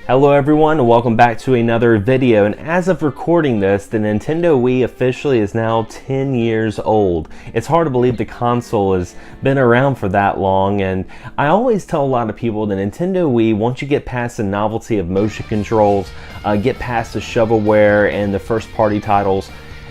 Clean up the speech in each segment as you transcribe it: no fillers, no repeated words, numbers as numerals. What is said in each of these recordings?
Hello everyone and welcome back to another video, and as of recording this, the Nintendo Wii officially is now 10 years old. It's hard to believe the console has been around for that long, and I always tell a lot of people the Nintendo Wii, once you get past the novelty of motion controls, get past the shovelware and the first party titles,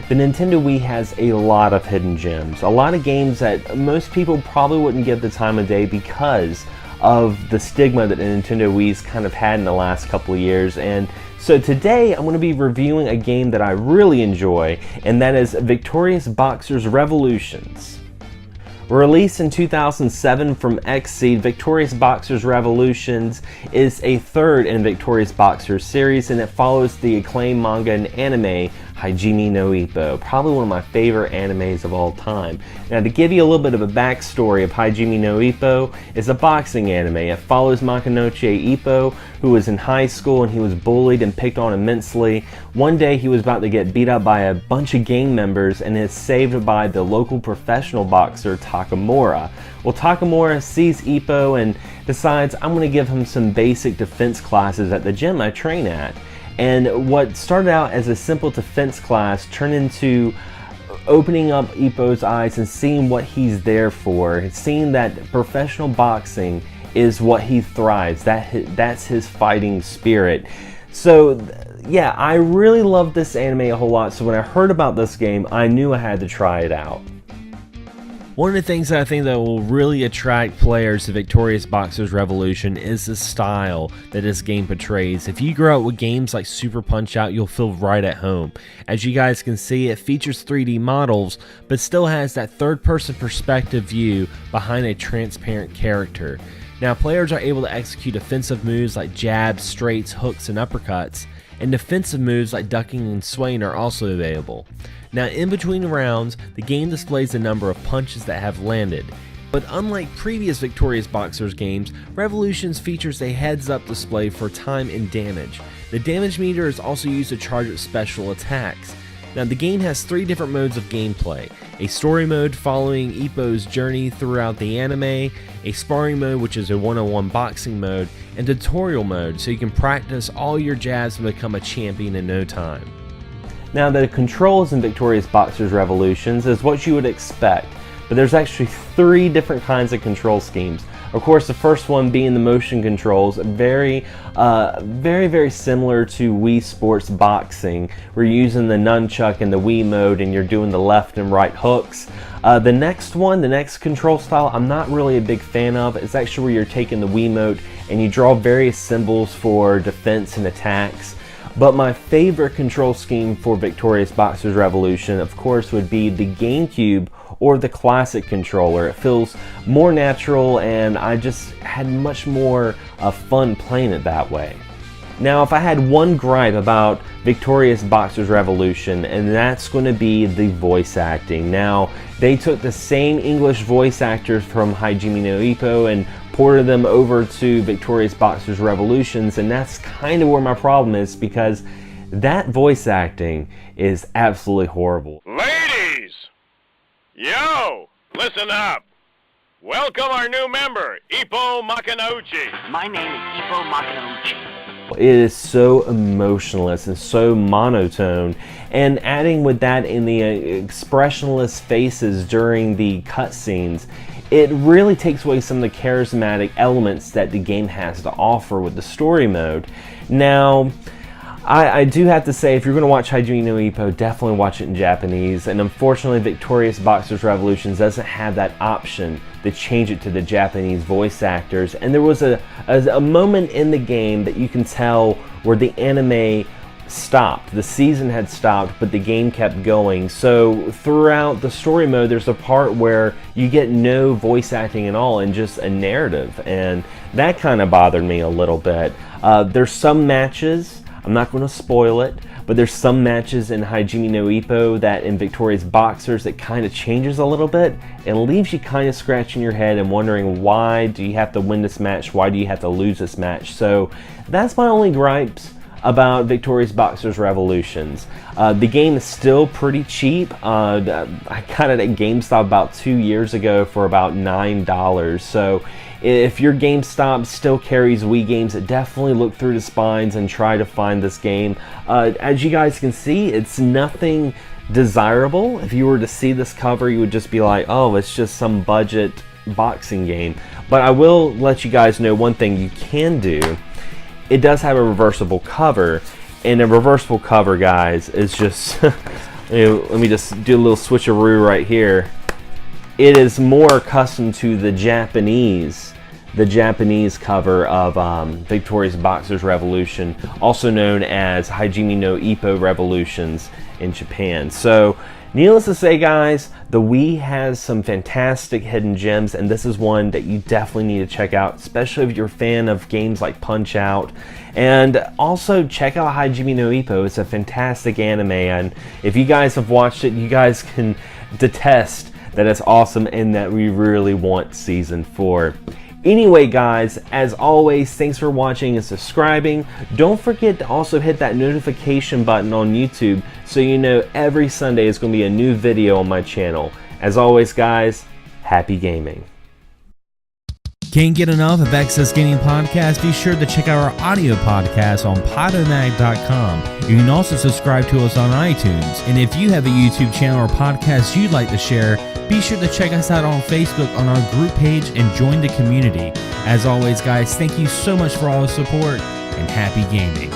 the Nintendo Wii has a lot of hidden gems. A lot of games that most people probably wouldn't give the time of day because of the stigma that the Nintendo Wii's kind of had in the last couple of years. And so today I'm going to be reviewing a game that I really enjoy, and that is Victorious Boxer's Revolutions. Released in 2007 from Xseed, Victorious Boxer's Revolutions is a third in Victorious Boxer's series, and it follows the acclaimed manga and anime Haijime no Ippo, probably one of my favorite animes of all time. Now, to give you a little bit of a backstory of Haijime no Ippo, it's a boxing anime. It follows Makinochi Ippo, who was in high school and he was bullied and picked on immensely. One day he was about to get beat up by a bunch of gang members and is saved by the local professional boxer Takamura. Well, Takamura sees Ippo and decides, I'm going to give him some basic defense classes at the gym I train at. And what started out as a simple defense class turned into opening up Ippo's eyes and seeing what he's there for, seeing that professional boxing is what he thrives, that's his fighting spirit. So yeah, I really love this anime a whole lot, so when I heard about this game, I knew I had to try it out. One of the things that I think that will really attract players to Victorious Boxer's Revolution is the style that this game portrays. If you grow up with games like Super Punch-Out, you'll feel right at home. As you guys can see, it features 3D models, but still has that third-person perspective view behind a transparent character. Now, players are able to execute offensive moves like jabs, straights, hooks, and uppercuts, and defensive moves like ducking and swaying are also available. Now, in between rounds, the game displays the number of punches that have landed. But unlike previous Victorious Boxers games, Revolutions features a heads-up display for time and damage. The damage meter is also used to charge its special attacks. Now, the game has 3 different modes of gameplay: a story mode following Ippo's journey throughout the anime, a sparring mode which is a one-on-one boxing mode, and tutorial mode so you can practice all your jabs and become a champion in no time. Now, the controls in Victorious Boxer's Revolutions is what you would expect, but there's actually 3 different kinds of control schemes. Of course, the first one being the motion controls, very similar to Wii Sports Boxing. We're using the nunchuck in the Wii mode and you're doing the left and right hooks. The next control style, I'm not really a big fan of. It's actually where you're taking the Wiimote and you draw various symbols for defense and attacks. But my favorite control scheme for Victorious Boxer's Revolution, of course, would be the GameCube or the classic controller. It feels more natural and I just had much more fun playing it that way. Now, if I had one gripe about Victorious Boxer's Revolution, and that's going to be the voice acting. Now, they took the same English voice actors from Haijime no Ippo and ported them over to Victorious Boxer's Revolutions, and that's kind of where my problem is, because that voice acting is absolutely horrible. Ladies! Yo! Listen up! Welcome our new member, Ippo Makinochi. My name is Ippo Makinochi. It is so emotionless and so monotone, and adding with that in the expressionless faces during the cutscenes, it really takes away some of the charismatic elements that the game has to offer with the story mode. Now, I do have to say, if you're going to watch Haijime no Ippo, definitely watch it in Japanese, and unfortunately Victorious Boxer's Revolutions doesn't have that option to change it to the Japanese voice actors. And there was a moment in the game that you can tell where the anime stopped. The season had stopped, but the game kept going. So throughout the story mode, there's a part where you get no voice acting at all and just a narrative, and that kind of bothered me a little bit. There's some matches, I'm not going to spoil it, but there's some matches in Haijime no Ippo that in Victorious Boxers it kind of changes a little bit and leaves you kind of scratching your head and wondering, why do you have to win this match? Why do you have to lose this match? So that's my only gripes. about Victorious Boxers Revolutions. The game is still pretty cheap. I got it at GameStop about 2 years ago for about $9. So if your GameStop still carries Wii games, definitely look through the spines and try to find this game. As you guys can see, it's nothing desirable. If you were to see this cover, you would just be like, oh, it's just some budget boxing game. But I will let you guys know one thing you can do. It does have a reversible cover, and a reversible cover, guys, is just let me just do a little switcheroo right here. It is more accustomed to the Japanese cover of Victorious Boxers Revolution, also known as Haijime no Ippo Revolutions in Japan. So needless to say, guys, the Wii has some fantastic hidden gems, and this is one that you definitely need to check out, especially if you're a fan of games like Punch-Out. And also check out Haijime no Ippo. It's a fantastic anime, and if you guys have watched it, you guys can detest that it's awesome and that we really want Season 4. Anyway, guys, as always, thanks for watching and subscribing. Don't forget to also hit that notification button on YouTube so you know every Sunday is going to be a new video on my channel. As always, guys, happy gaming. Can't get enough of Excess Gaming Podcast? Be sure to check out our audio podcast on Podomatic.com. You can also subscribe to us on iTunes. And if you have a YouTube channel or podcast you'd like to share, be sure to check us out on Facebook on our group page and join the community. As always, guys, thank you so much for all the support and happy gaming.